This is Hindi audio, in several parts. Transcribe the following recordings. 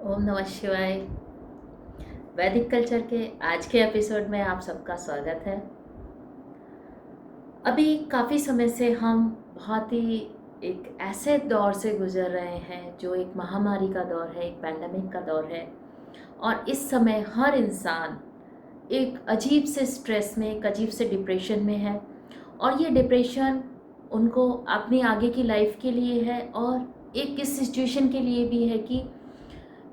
ओम नमः शिवाय। वैदिक कल्चर के आज के एपिसोड में आप सबका स्वागत है। अभी काफ़ी समय से हम बहुत ही एक ऐसे दौर से गुजर रहे हैं जो एक महामारी का दौर है, एक पैंडेमिक का दौर है। और इस समय हर इंसान एक अजीब से स्ट्रेस में, एक अजीब से डिप्रेशन में है। और ये डिप्रेशन उनको अपनी आगे की लाइफ के लिए है और एक इस सिचुएशन के लिए भी है कि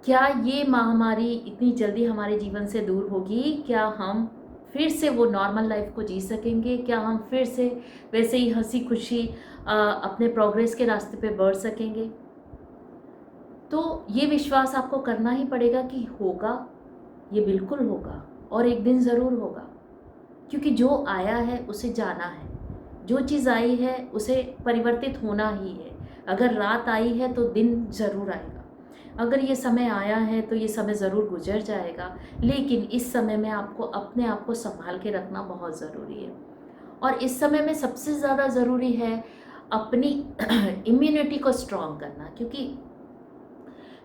क्या ये महामारी इतनी जल्दी हमारे जीवन से दूर होगी? क्या हम फिर से वो नॉर्मल लाइफ को जी सकेंगे? क्या हम फिर से वैसे ही हंसी खुशी अपने प्रोग्रेस के रास्ते पे बढ़ सकेंगे? तो ये विश्वास आपको करना ही पड़ेगा कि होगा, ये बिल्कुल होगा और एक दिन ज़रूर होगा। क्योंकि जो आया है उसे जाना है, जो चीज़ आई है उसे परिवर्तित होना ही है। अगर रात आई है तो दिन ज़रूर आएगा, अगर ये समय आया है तो ये समय ज़रूर गुजर जाएगा। लेकिन इस समय में आपको अपने आप को संभाल के रखना बहुत ज़रूरी है। और इस समय में सबसे ज़्यादा ज़रूरी है अपनी इम्यूनिटी को स्ट्रॉन्ग करना। क्योंकि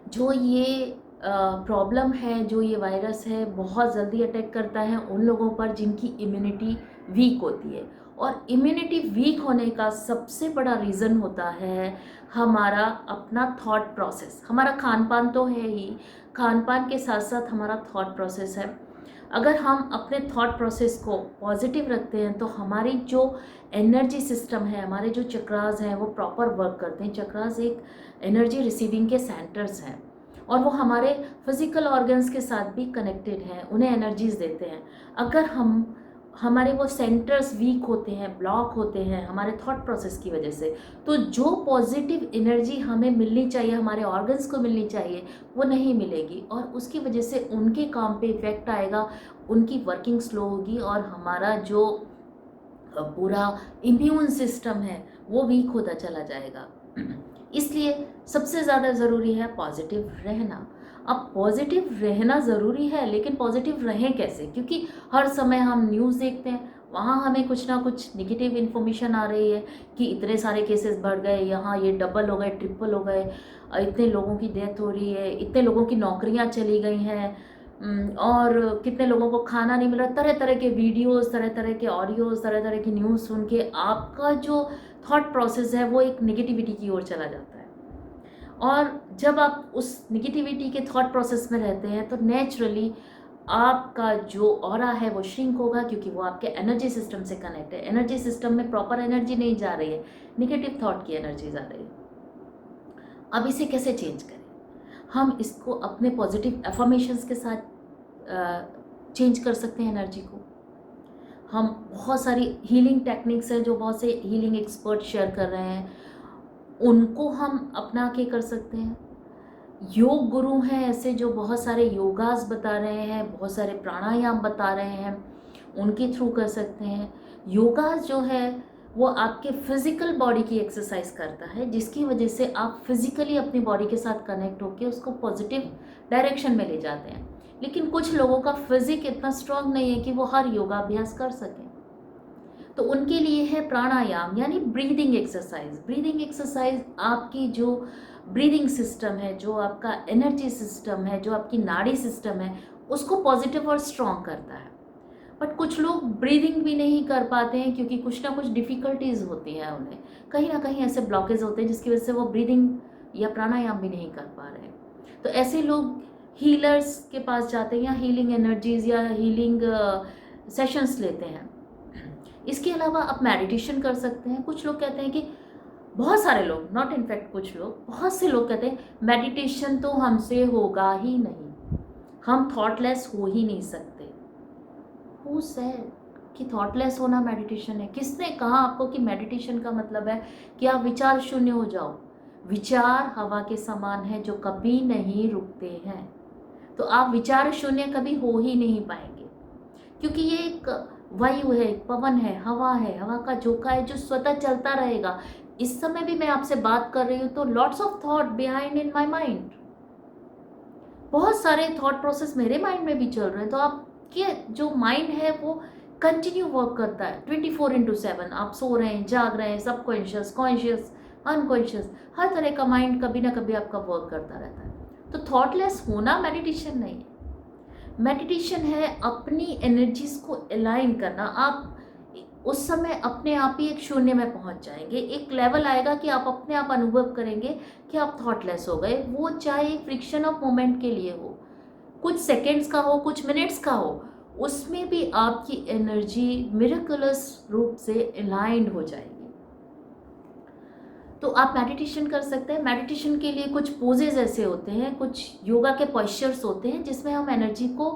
जो ये प्रॉब्लम है, जो ये वायरस है, बहुत जल्दी अटैक करता है उन लोगों पर जिनकी इम्यूनिटी वीक होती है। और इम्यूनिटी वीक होने का सबसे बड़ा रीज़न होता है हमारा अपना थॉट प्रोसेस। हमारा खान पान तो है ही, खान पान के साथ साथ हमारा थॉट प्रोसेस है। अगर हम अपने थॉट प्रोसेस को पॉजिटिव रखते हैं तो हमारी जो एनर्जी सिस्टम है, हमारे जो चक्रास हैं वो प्रॉपर वर्क करते हैं। चक्रास एक एनर्जी रिसीविंग के सेंटर्स हैं और वो हमारे फिजिकल ऑर्गन्स के साथ भी कनेक्टेड हैं, उन्हें एनर्जीज देते हैं। अगर हमारे वो सेंटर्स वीक होते हैं, ब्लॉक होते हैं हमारे थॉट प्रोसेस की वजह से, तो जो पॉजिटिव एनर्जी हमें मिलनी चाहिए, हमारे ऑर्गन्स को मिलनी चाहिए, वो नहीं मिलेगी और उसकी वजह से उनके काम पे इफ़ेक्ट आएगा, उनकी वर्किंग स्लो होगी और हमारा जो पूरा इम्यून सिस्टम है वो वीक होता चला जाएगा। इसलिए सबसे ज़्यादा ज़रूरी है पॉजिटिव रहना। अब पॉजिटिव रहना ज़रूरी है, लेकिन पॉजिटिव रहें कैसे? क्योंकि हर समय हम न्यूज़ देखते हैं, वहाँ हमें कुछ ना कुछ नेगेटिव इन्फॉर्मेशन आ रही है कि इतने सारे केसेस बढ़ गए, यहाँ ये डबल हो गए, ट्रिपल हो गए, इतने लोगों की डेथ हो रही है, इतने लोगों की नौकरियाँ चली गई हैं, और कितने लोगों को खाना नहीं मिल रहा। तरह तरह के वीडियोस, तरह तरह के ऑडियोज, तरह तरह की न्यूज़ सुन के आपका जो थॉट प्रोसेस है वो एक नेगेटिविटी की ओर चला जाता है। और जब आप उस नेगेटिविटी के थॉट प्रोसेस में रहते हैं तो नेचुरली आपका जो ऑरा है वो श्रिंक होगा, क्योंकि वो आपके एनर्जी सिस्टम से कनेक्ट है। एनर्जी सिस्टम में प्रॉपर एनर्जी नहीं जा रही है, नेगेटिव थॉट की एनर्जी जा रही है। अब इसे कैसे चेंज करें? हम इसको अपने पॉजिटिव एफर्मेशंस के साथ चेंज कर सकते हैं एनर्जी को। हम बहुत सारी हीलिंग टेक्निक्स हैं जो बहुत से हीलिंग एक्सपर्ट शेयर कर रहे हैं, उनको हम अपना के कर सकते हैं। योग गुरु हैं ऐसे जो बहुत सारे योगास बता रहे हैं, बहुत सारे प्राणायाम बता रहे हैं, उनके थ्रू कर सकते हैं। योगास जो है वो आपके फिजिकल बॉडी की एक्सरसाइज करता है, जिसकी वजह से आप फिजिकली अपनी बॉडी के साथ कनेक्ट होकर उसको पॉजिटिव डायरेक्शन में ले जाते हैं। लेकिन कुछ लोगों का फिजिक इतना स्ट्रांग नहीं है कि वो हर योगाभ्यास कर सकें, तो उनके लिए है प्राणायाम, यानी ब्रीदिंग एक्सरसाइज। ब्रीदिंग एक्सरसाइज आपकी जो ब्रीदिंग सिस्टम है, जो आपका एनर्जी सिस्टम है, जो आपकी नाड़ी सिस्टम है, उसको पॉजिटिव और स्ट्रॉन्ग करता है। बट कुछ लोग ब्रीदिंग भी नहीं कर पाते हैं क्योंकि कुछ ना कुछ डिफ़िकल्टीज़ होती हैं उन्हें, कहीं ना कहीं ऐसे ब्लॉकेज होते हैं जिसकी वजह से वो ब्रीदिंग या प्राणायाम भी नहीं कर पा रहे हैं। तो ऐसे लोग हीलर्स के पास जाते हैं या हीलिंग एनर्जीज़ या हीलिंग सेशंस लेते हैं। इसके अलावा आप मेडिटेशन कर सकते हैं। कुछ लोग कहते हैं कि, बहुत सारे लोग, नॉट इनफैक्ट कुछ लोग, बहुत से लोग कहते हैं मेडिटेशन तो हमसे होगा ही नहीं, हम थॉटलेस हो ही नहीं सकते। हु सेड कि थॉटलेस होना मेडिटेशन है? किसने कहा आपको कि मेडिटेशन का मतलब है कि आप विचार शून्य हो जाओ? विचार हवा के समान है जो कभी नहीं रुकते हैं। तो आप विचार शून्य कभी हो ही नहीं पाएंगे, क्योंकि ये एक वायु है, एक पवन है, हवा का झोंका है जो स्वतः चलता रहेगा। इस समय भी मैं आपसे बात कर रही हूँ तो lots of thought behind in my mind, बहुत सारे थॉट प्रोसेस मेरे माइंड में भी चल रहे हैं। तो आपके जो माइंड है वो कंटिन्यू वर्क करता है 24/7। आप सो रहे हैं, जाग रहे हैं, सबकॉन्शियस, कॉन्शियस, अनकॉन्शियस, हर तरह का माइंड कभी ना कभी आपका वर्क करता रहता है। तो थॉटलेस होना मेडिटेशन नहीं है। मेडिटेशन है अपनी एनर्जीज को अलाइन करना। आप उस समय अपने आप ही एक शून्य में पहुंच जाएंगे। एक लेवल आएगा कि आप अपने आप अनुभव करेंगे कि आप थॉटलेस हो गए। वो चाहे एक फ्रिक्शन ऑफ मोमेंट के लिए हो, कुछ सेकेंड्स का हो, कुछ मिनट्स का हो, उसमें भी आपकी एनर्जी मिरेकुलस रूप से अलाइंड हो जाएगी। तो आप मेडिटेशन कर सकते हैं। मेडिटेशन के लिए कुछ पोजेज ऐसे होते हैं, कुछ योगा के पोस्चर्स होते हैं जिसमें हम एनर्जी को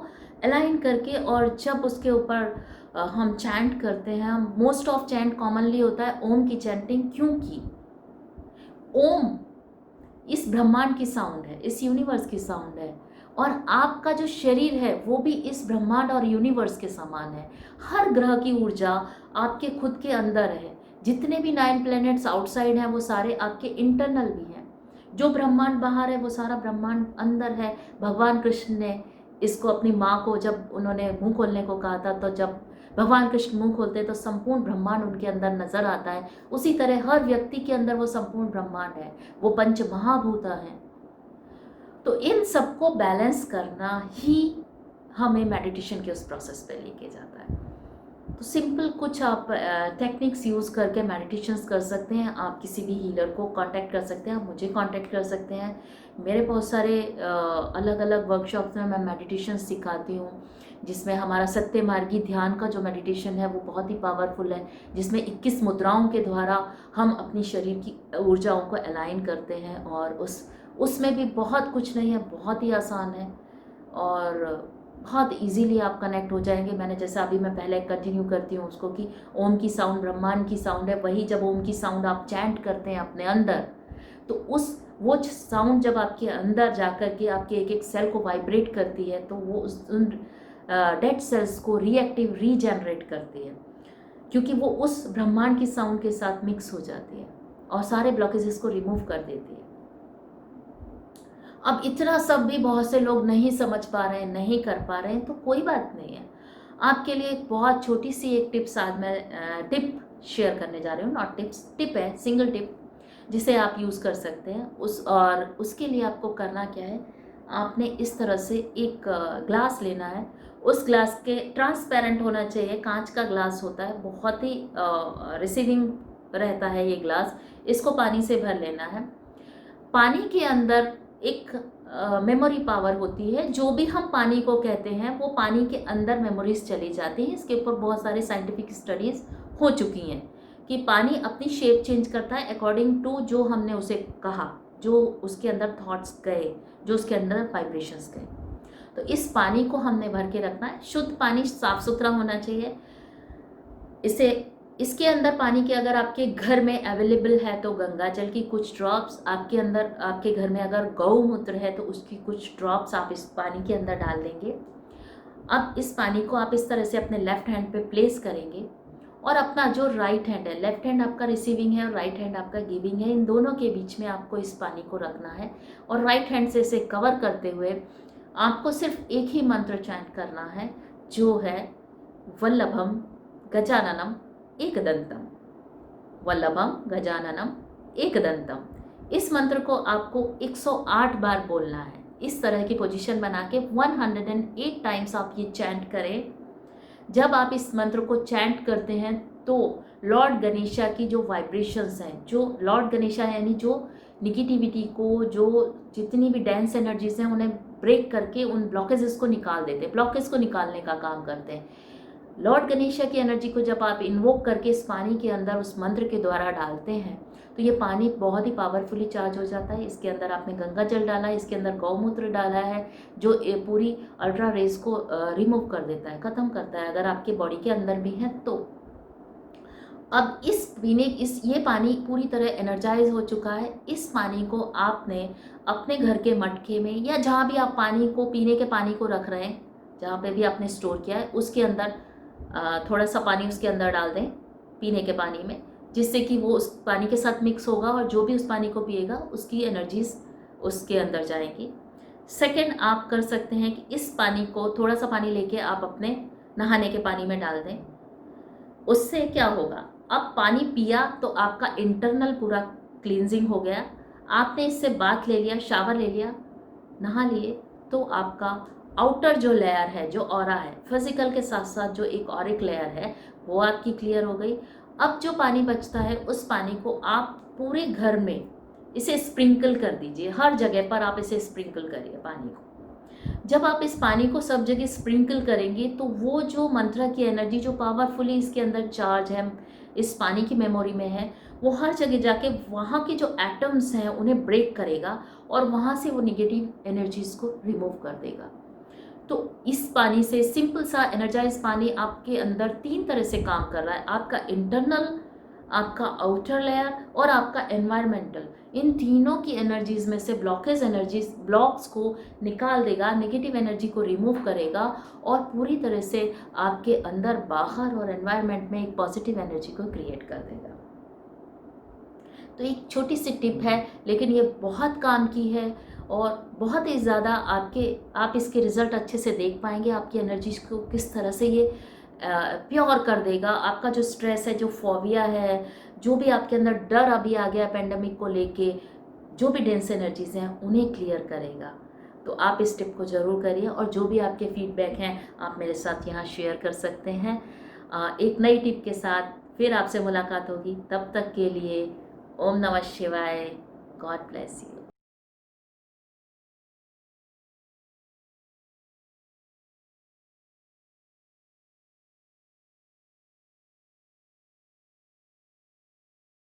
अलाइन करके, और जब उसके ऊपर हम चैंट करते हैं, हम मोस्ट ऑफ चैंट कॉमनली होता है ओम की चैंटिंग, क्योंकि ओम इस ब्रह्मांड की साउंड है, इस यूनिवर्स की साउंड है, और आपका जो शरीर है वो भी इस ब्रह्मांड और यूनिवर्स के समान है। हर ग्रह की ऊर्जा आपके खुद के अंदर है। जितने भी 9 प्लैनेट्स आउटसाइड हैं वो सारे आपके इंटरनल भी हैं। जो ब्रह्मांड बाहर है वो सारा ब्रह्मांड अंदर है। भगवान कृष्ण ने इसको अपनी माँ को जब उन्होंने मुंह खोलने को कहा था, तो जब भगवान कृष्ण मुंह खोलते हैं तो संपूर्ण ब्रह्मांड उनके अंदर नजर आता है। उसी तरह हर व्यक्ति के अंदर वो संपूर्ण ब्रह्मांड है, वो पंच महाभूता है। तो इन सबको बैलेंस करना ही हमें मेडिटेशन के उस प्रोसेस पे लेके जाता है। तो सिंपल कुछ आप टेक्निक्स यूज़ करके मेडिटेशंस कर सकते हैं। आप किसी भी हीलर को कांटेक्ट कर सकते हैं, आप मुझे कांटेक्ट कर सकते हैं। मेरे बहुत सारे अलग अलग वर्कशॉप्स में मैं मेडिटेशन सिखाती हूँ, जिसमें हमारा सत्य मार्गी ध्यान का जो मेडिटेशन है वो बहुत ही पावरफुल है, जिसमें 21 मुद्राओं के द्वारा हम अपनी शरीर की ऊर्जाओं को अलाइन करते हैं। और उसमें भी बहुत कुछ नहीं है, बहुत ही आसान है और बहुत इजीली आप कनेक्ट हो जाएंगे। मैंने जैसा अभी मैं पहले कंटिन्यू करती हूँ उसको कि ओम की साउंड ब्रह्मांड की साउंड है। वही जब ओम की साउंड आप चैंट करते हैं अपने अंदर, तो वो साउंड जब आपके अंदर जाकर के आपके एक एक सेल को वाइब्रेट करती है, तो वो उन डेड सेल्स को रीएक्टिव रीजनरेट करती है, क्योंकि वो उस ब्रह्मांड की साउंड के साथ मिक्स हो जाती है और सारे ब्लॉकेजेस को रिमूव कर देती है। अब इतना सब भी बहुत से लोग नहीं समझ पा रहे हैं, नहीं कर पा रहे हैं, तो कोई बात नहीं है। आपके लिए एक बहुत छोटी सी एक टिप्स आज मैं टिप शेयर करने जा रही हूँ। नॉट टिप्स, टिप है, सिंगल टिप, जिसे आप यूज़ कर सकते हैं। और उसके लिए आपको करना क्या है, आपने इस तरह से एक ग्लास लेना है। उस ग्लास के ट्रांसपेरेंट होना चाहिए, कांच का ग्लास होता है, बहुत ही रिसीविंग रहता है ये ग्लास। इसको पानी से भर लेना है। पानी के अंदर एक मेमोरी पावर होती है। जो भी हम पानी को कहते हैं वो पानी के अंदर मेमोरीज चली जाती हैं। इसके ऊपर बहुत सारे साइंटिफिक स्टडीज़ हो चुकी हैं कि पानी अपनी शेप चेंज करता है अकॉर्डिंग टू जो हमने उसे कहा, जो उसके अंदर थॉट्स गए, जो उसके अंदर वाइब्रेशंस गए। तो इस पानी को हमने भर के रखना है। शुद्ध पानी, साफ सुथरा होना चाहिए। इसके अंदर पानी के अगर आपके घर में अवेलेबल है तो गंगा जल की कुछ ड्रॉप्स, आपके अंदर आपके घर में अगर गौमूत्र है तो उसकी कुछ ड्रॉप्स आप इस पानी के अंदर डाल देंगे। अब इस पानी को आप इस तरह से अपने लेफ्ट हैंड पे प्लेस करेंगे और अपना जो राइट हैंड है, लेफ्ट हैंड आपका रिसीविंग है और राइट हैंड आपका गिविंग है, इन दोनों के बीच में आपको इस पानी को रखना है और राइट हैंड से इसे कवर करते हुए आपको सिर्फ एक ही मंत्र चैंट करना है, जो है वल्लभम गजाननम एकदंतम, वल्लभम गजाननम एकदंतम। इस मंत्र को आपको 108 बार बोलना है। इस तरह की पोजीशन बना के 108 टाइम्स आप ये चैंट करें। जब आप इस मंत्र को चैंट करते हैं तो लॉर्ड गणेशा की जो वाइब्रेशंस हैं, जो लॉर्ड गणेशा यानी जो निगेटिविटी को, जो जितनी भी डेंस एनर्जीज हैं उन्हें ब्रेक करके उन ब्लॉकेजेस को निकाल देते हैं, ब्लॉकेज को निकालने का काम करते हैं। लॉर्ड गणेशा की एनर्जी को जब आप इन्वोक करके इस पानी के अंदर उस मंत्र के द्वारा डालते हैं तो ये पानी बहुत ही पावरफुली चार्ज हो जाता है। इसके अंदर आपने गंगा जल डाला है, इसके अंदर गौमूत्र डाला है, जो पूरी अल्ट्रा रेज को रिमूव कर देता है, ख़त्म करता है अगर आपके बॉडी के अंदर भी है तो। अब ये पानी पूरी तरह एनर्जाइज हो चुका है। इस पानी को आपने अपने घर के मटके में या जहाँ भी आप पानी को, पीने के पानी को रख रहे हैं, जहाँ पे भी आपने स्टोर किया है, उसके अंदर थोड़ा सा पानी उसके अंदर डाल दें, पीने के पानी में, जिससे कि वो उस पानी के साथ मिक्स होगा और जो भी उस पानी को पिएगा उसकी एनर्जीज उसके अंदर जाएंगी। सेकंड, आप कर सकते हैं कि इस पानी को, थोड़ा सा पानी लेके आप अपने नहाने के पानी में डाल दें। उससे क्या होगा, अब पानी पिया तो आपका इंटरनल पूरा क्लींजिंग हो गया। आपने इससे बाथ ले लिया, शावर ले लिया, नहा लिए तो आपका आउटर जो लेयर है, जो ऑरा है, फिजिकल के साथ साथ जो एक ऑरिक लेयर है वो आपकी क्लियर हो गई। अब जो पानी बचता है उस पानी को आप पूरे घर में इसे स्प्रिंकल कर दीजिए, हर जगह पर आप इसे स्प्रिंकल करिए पानी को। जब आप इस पानी को सब जगह स्प्रिंकल करेंगे तो वो जो मंत्रा की एनर्जी जो पावरफुली इसके अंदर चार्ज है, इस पानी की मेमोरी में है, वो हर जगह जाके वहाँ के जो एटम्स हैं उन्हें ब्रेक करेगा और वहाँ से वो निगेटिव एनर्जीज को रिमूव कर देगा। तो इस पानी से, सिंपल सा एनर्जाइज पानी आपके अंदर 3 तरह से काम कर रहा है। आपका इंटरनल, आपका आउटर लेयर और आपका एनवायरमेंटल, इन तीनों की एनर्जीज में से ब्लॉकेज एनर्जीज, ब्लॉक्स को निकाल देगा, नेगेटिव एनर्जी को रिमूव करेगा और पूरी तरह से आपके अंदर, बाहर और एनवायरनमेंट में एक पॉजिटिव एनर्जी को क्रिएट कर देगा। तो एक छोटी सी टिप है लेकिन ये बहुत काम की है और बहुत ही ज़्यादा आप इसके रिज़ल्ट अच्छे से देख पाएंगे। आपकी एनर्जी को किस तरह से ये प्योर कर देगा। आपका जो स्ट्रेस है, जो फोबिया है, जो भी आपके अंदर डर अभी आ गया पेंडेमिक को लेके, जो भी डेंस एनर्जीज हैं उन्हें क्लियर करेगा। तो आप इस टिप को ज़रूर करिए और जो भी आपके फीडबैक हैं आप मेरे साथ यहाँ शेयर कर सकते हैं। एक नई टिप के साथ फिर आपसे मुलाकात होगी। तब तक के लिए ओम नमः शिवाय। God bless you.